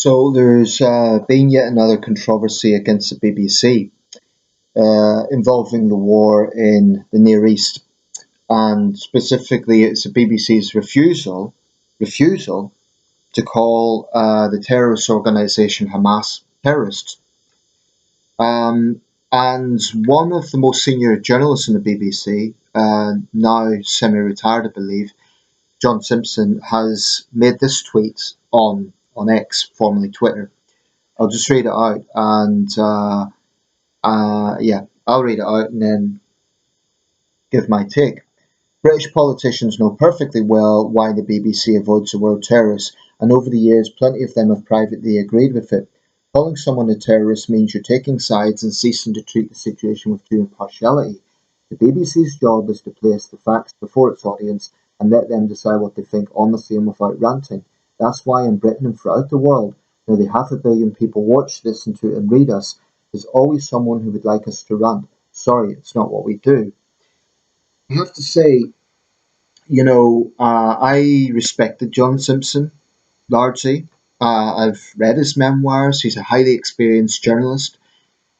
So there's been yet another controversy against the BBC involving the war in the Near East, and specifically it's the BBC's refusal to call the terrorist organisation Hamas terrorists. Um, and one of the most senior journalists in the BBC, now semi-retired, I believe, John Simpson, has made this tweet on X, formerly Twitter. I'll just read it out, and yeah, I'll read it out and then give my take. British politicians know perfectly well why the BBC avoids the word terrorist, and over the years, plenty of them have privately agreed with it. Calling someone a terrorist means you're taking sides and ceasing to treat the situation with due impartiality. The BBC's job is to place the facts before its audience and let them decide what they think honestly and without ranting. That's why in Britain and throughout the world, nearly 500,000,000 people watch, listen to, and read us. There's always someone who would like us to rant. Sorry, it's not what we do. I have to say, I respected John Simpson largely. I've read his memoirs. He's a highly experienced journalist.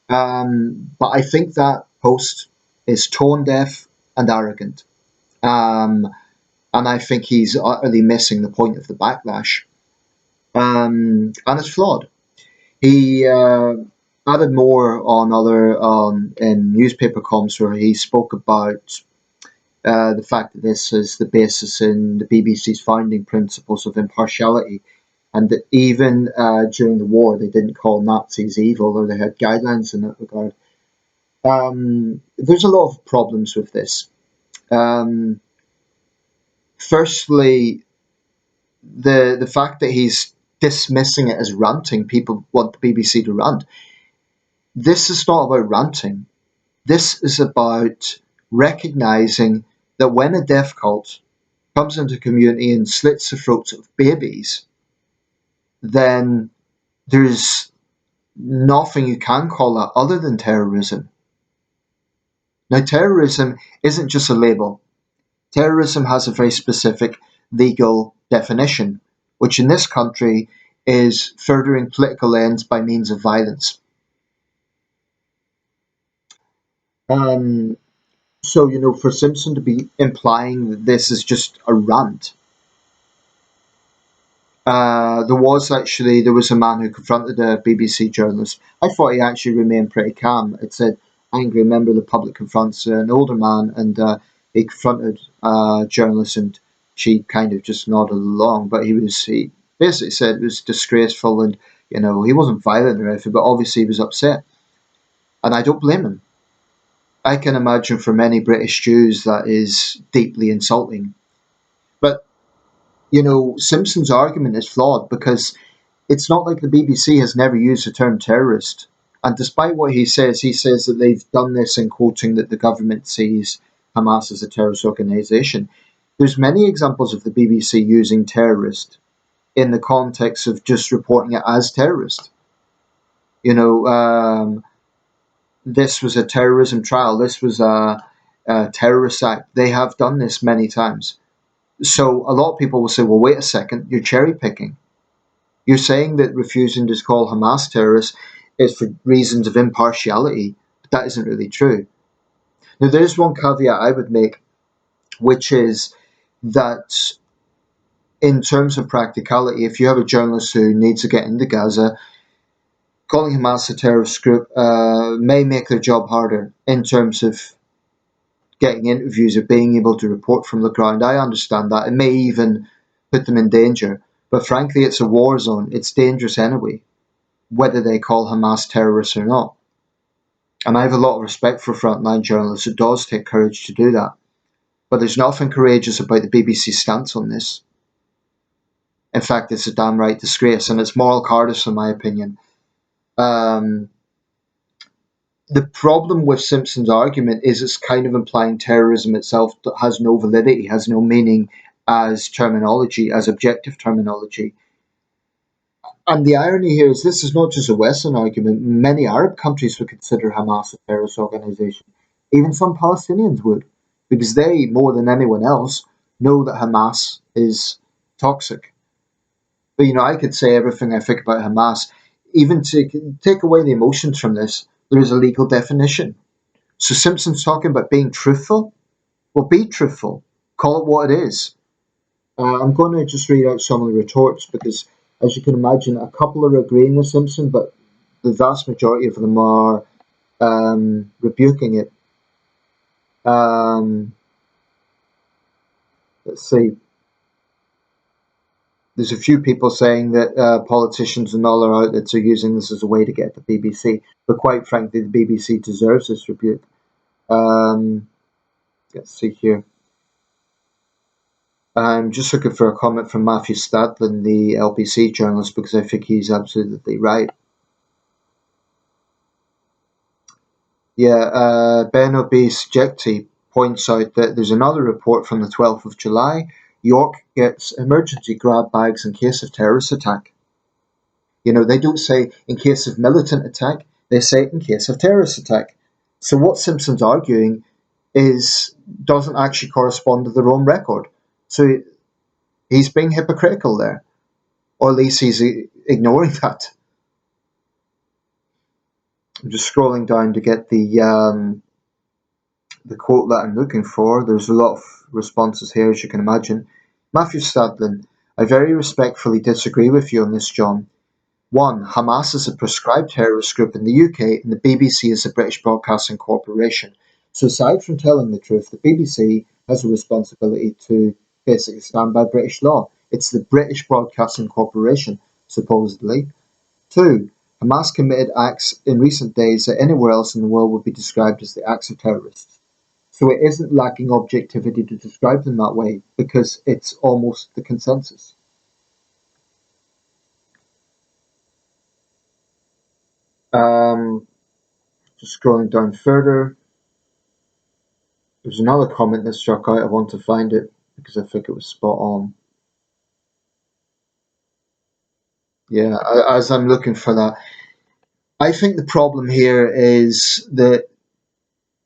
But I think that post is tone deaf and arrogant. Um, and I think he's utterly missing the point of the backlash. And it's flawed. He added more on other in newspaper columns where he spoke about the fact that this is the basis in the BBC's founding principles of impartiality, and that even during the war they didn't call Nazis evil, or they had guidelines in that regard. There's a lot of problems with this. Um, Firstly, the fact that he's dismissing it as ranting. People want the BBC to rant. This is not about ranting. This is about recognizing that when a death cult comes into a community and slits the throats of babies, then there's nothing you can call that other than terrorism. Now, terrorism isn't just a label. Terrorism has a very specific legal definition, which in this country is furthering political ends by means of violence. Um, so, for Simpson to be implying that this is just a rant, there was a man who confronted a BBC journalist. I thought he actually remained pretty calm. It said, angry member of the public confronts an older man, and he confronted a journalist, and she kind of just nodded along. But he basically said it was disgraceful, and he wasn't violent or anything, but obviously he was upset, and I don't blame him. I can imagine for many British Jews that is deeply insulting. But Simpson's argument is flawed because it's not like the BBC has never used the term terrorist. And despite what he says that they've done this in quoting that the government sees Hamas as a terrorist organisation. There's many examples of the BBC using terrorist in the context of just reporting it as terrorist. You know, this was a terrorism trial. This was a terrorist act. They have done this many times. So a lot of people will say, well, wait a second, you're cherry picking. You're saying that refusing to call Hamas terrorists is for reasons of impartiality, but that isn't really true. Now, there's one caveat I would make, which is that in terms of practicality, if you have a journalist who needs to get into Gaza, calling Hamas a terrorist group may make their job harder in terms of getting interviews or being able to report from the ground. I understand that. It may even put them in danger. But frankly, it's a war zone. It's dangerous anyway, whether they call Hamas terrorists or not. And I have a lot of respect for frontline journalists. It does take courage to do that. But there's nothing courageous about the BBC's stance on this. In fact, it's a damn right disgrace, and it's moral cowardice, in my opinion. Um, the problem with Simpson's argument is it's kind of implying terrorism itself has no validity, has no meaning as terminology, as objective terminology. And the irony here is this is not just a Western argument. Many Arab countries would consider Hamas a terrorist organization. Even some Palestinians would, because they, more than anyone else, know that Hamas is toxic. But I could say everything I think about Hamas. Even to take away the emotions from this, there is a legal definition. So Simpson's talking about being truthful. Well, be truthful. Call it what it is. I'm going to just read out some of the retorts because, as you can imagine, a couple are agreeing with Simpson, but the vast majority of them are rebuking it. Um, let's see. There's a few people saying that politicians and all their outlets are using this as a way to get the BBC, but quite frankly, the BBC deserves this rebuke. Um, let's see here. I'm just looking for a comment from Matthew Stadlin, the LBC journalist, because I think he's absolutely right. Yeah, Ben Obese-Jekti points out that there's another report from the 12th of July. York gets emergency grab bags in case of terrorist attack. They don't say in case of militant attack, they say in case of terrorist attack. So what Simpson's arguing doesn't actually correspond to their own record. So he's being hypocritical there, or at least he's ignoring that. I'm just scrolling down to get the quote that I'm looking for. There's a lot of responses here, as you can imagine. Matthew Stadlin, I very respectfully disagree with you on this, John. 1. Hamas is a proscribed terrorist group in the UK, and the BBC is a British Broadcasting Corporation. So aside from telling the truth, the BBC has a responsibility to basically stand by British law. It's the British Broadcasting Corporation, supposedly. 2. Hamas committed acts in recent days that anywhere else in the world would be described as the acts of terrorists. So it isn't lacking objectivity to describe them that way, because it's almost the consensus. Just scrolling down further, there's another comment that struck out. I want to find it because I think it was spot on. Yeah, as I'm looking for that, I think the problem here is that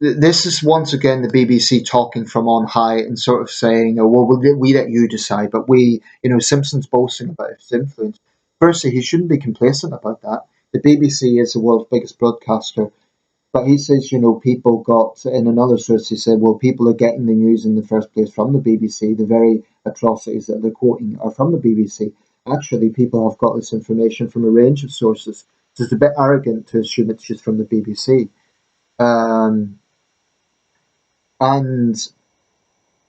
this is once again the BBC talking from on high and sort of saying, "Oh, well, we let you decide." But Simpson's boasting about his influence. Firstly, he shouldn't be complacent about that. The BBC is the world's biggest broadcaster. But he says, people got, in another source, he said, well, people are getting the news in the first place from the BBC. The very atrocities that they're quoting are from the BBC. Actually, people have got this information from a range of sources. So it's a bit arrogant to assume it's just from the BBC. And,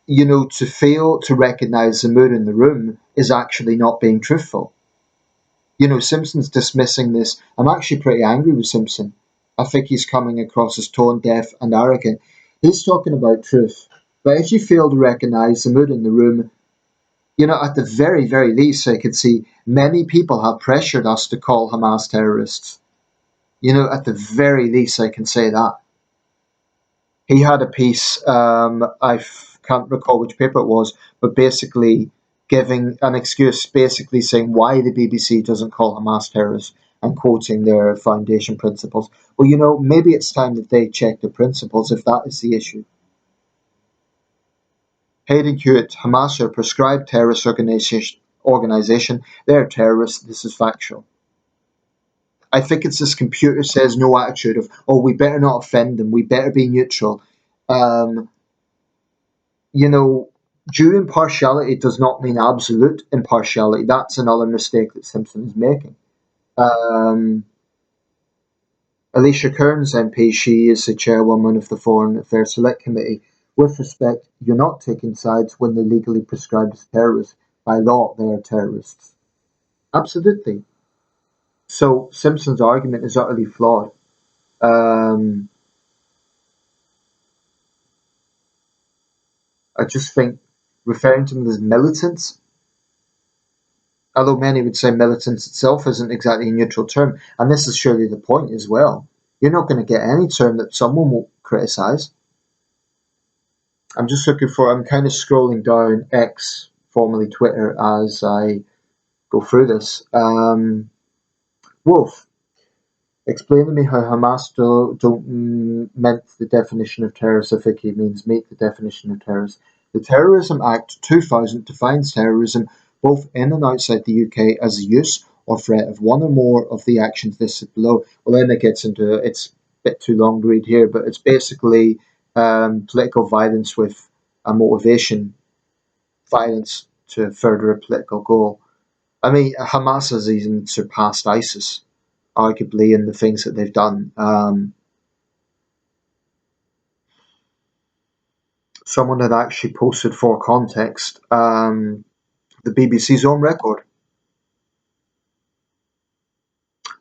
to fail to recognise the mood in the room is actually not being truthful. Simpson's dismissing this. I'm actually pretty angry with Simpson. I think he's coming across as tone deaf and arrogant. He's talking about truth. But if you fail to recognise the mood in the room, at the very, very least, I could see many people have pressured us to call Hamas terrorists. At the very least, I can say that. He had a piece, I can't recall which paper it was, but basically giving an excuse, basically saying why the BBC doesn't call Hamas terrorists and quoting their foundation principles. Well, maybe it's time that they check their principles if that is the issue. Hayden Hewitt, Hamas are a proscribed terrorist organization. They're terrorists. This is factual. I think it's this computer says no attitude of, oh, we better not offend them. We better be neutral. Um, due impartiality does not mean absolute impartiality. That's another mistake that Simpson is making. Um, Alicia Kearns MP, she is the chairwoman of the Foreign Affairs Select Committee. With respect, you're not taking sides when they're legally prescribed as terrorists. By law, they are terrorists. Absolutely. So Simpson's argument is utterly flawed. I just think referring to them as militants, although many would say militants itself isn't exactly a neutral term, and this is surely the point as well. You're not going to get any term that someone won't criticise. I'm just I'm kind of scrolling down X, formerly Twitter, as I go through this. Wolf, explain to me how Hamas don't meant the definition of terrorist. I think he means meet the definition of terrorist. The Terrorism Act 2000 defines terrorism both in and outside the UK, as the use or threat of one or more of the actions listed below. Well, then it gets into it's a bit too long to read here, but it's basically political violence with a motivation, violence to further a political goal. I mean, Hamas has even surpassed ISIS, arguably, in the things that they've done. Someone had actually posted for context the BBC's own record.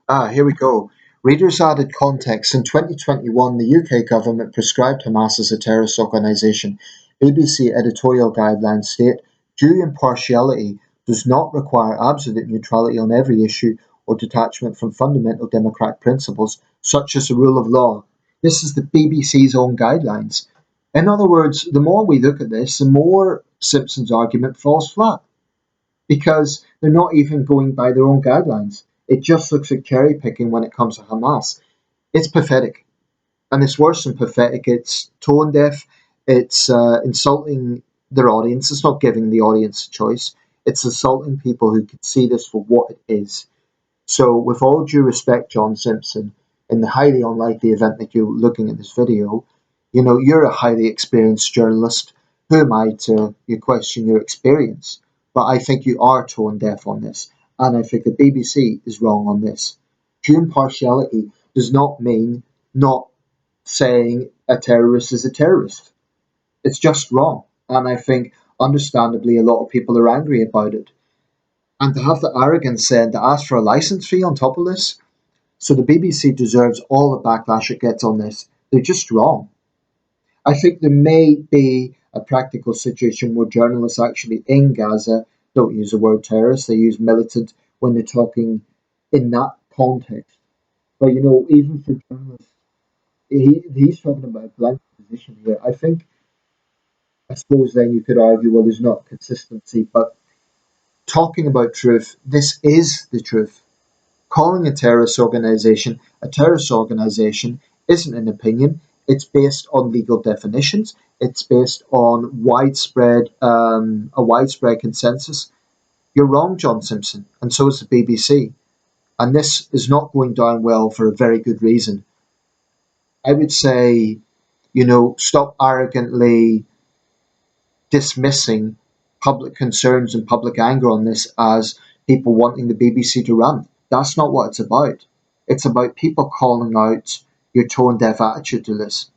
Here we go. Readers added context. In 2021, the UK government prescribed Hamas as a terrorist organisation. BBC editorial guidelines state due impartiality does not require absolute neutrality on every issue or detachment from fundamental democratic principles, such as the rule of law. This is the BBC's own guidelines. In other words, the more we look at this, the more Simpson's argument falls flat because they're not even going by their own guidelines. It just looks like cherry picking when it comes to Hamas. It's pathetic. And it's worse than pathetic. It's tone deaf. It's insulting their audience. It's not giving the audience a choice. It's insulting people who could see this for what it is. So, with all due respect, John Simpson, in the highly unlikely event that you're looking at this video, you're a highly experienced journalist. Who am I to question your experience? But I think you are tone deaf on this, and I think the BBC is wrong on this. Due impartiality does not mean not saying a terrorist is a terrorist. It's just wrong, and I think, understandably, a lot of people are angry about it. And to have the arrogance then to ask for a license fee on top of this, so the BBC deserves all the backlash it gets on this. They're just wrong. I think there may be a practical situation where journalists actually in Gaza don't use the word terrorist, they use militant when they're talking in that context. But even for journalists, he's talking about a blank position here. I suppose then you could argue, well, there's not consistency, but talking about truth, this is the truth. Calling a terrorist organization isn't an opinion. It's based on legal definitions. It's based on a widespread consensus. You're wrong, John Simpson, and so is the BBC. And this is not going down well for a very good reason. I would say, stop arrogantly dismissing public concerns and public anger on this as people wanting the BBC to run. That's not what it's about. It's about people calling out your tone deaf attitude to this.